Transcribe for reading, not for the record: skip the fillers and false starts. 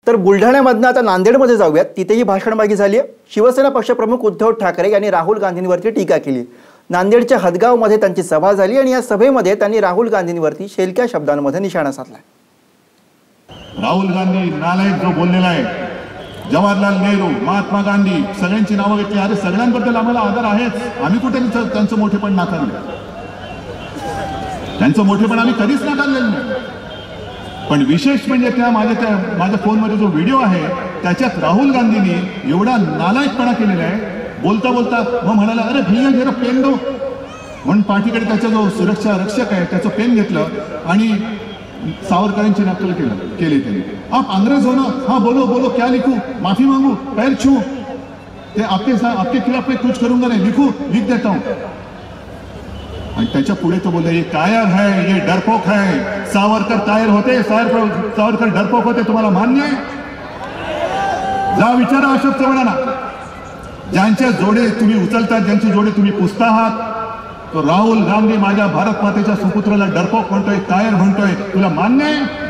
तर बुलढाण्यामधनं आता नांदेडमध्ये जाऊयात. तिथेही भाषणबाजी झाली आहे. शिवसेना पक्षप्रमुख उद्धव ठाकरे यांनी राहुल गांधींवरती टीका केली. नांदेडच्या हदगावमध्ये त्यांची सभा झाली आणि या सभेमध्ये त्यांनी राहुल गांधींवरती शेलक्या शब्दांमध्ये निशाणा साधला. राहुल गांधी नालायक जो बोललेला आहे, जवाहरलाल नेहरू, महात्मा गांधी सगळ्यांची नावं घेतली. अरे सगळ्यांबद्दल आम्हाला आदर आहेच. आम्ही कुठे त्यांचं मोठेपण नाकारलं? त्यांचं मोठेपण आम्ही कधीच नाकारलेलं नाही. पण विशेष म्हणजे माझ्या फोनमध्ये जो व्हिडिओ आहे त्याच्यात राहुल गांधींनी एवढा नालायकपणा केलेला आहे. बोलता बोलता मग म्हणाला, अरे भैया जरा पेन दो. म्हणून पाठीकडे त्याचा जो सुरक्षा रक्षक आहे त्याचं पेन घेतलं आणि सावरकरांची नक्कल केली त्यांनी. आप अंग्रेज हो ना, हाँ बोलो बोलो, क्या लिखू, माफी मांगू, पैर छू, ते आपके खिलाफ मैं कुछ करूंगा नहीं, लिख देता हूं. आणि त्याच्या पुढे तो बोलले, ये कायर है, ये डरपोक है. सावरकर कायर होते, सावरकर डरपोक होते, तुम्हाला मान्य आहे? जा विचारा अशोक चव्हाणांना. ज्यांच्या जोडे तुम्ही उचलतात, ज्यांचे जोडे तुम्ही पुसता आहात, तो राहुल गांधी माझ्या भारत मातेच्या सुपुत्राला डरपोक म्हणतोय, कायर म्हणतोय, तुला मान्य आहे?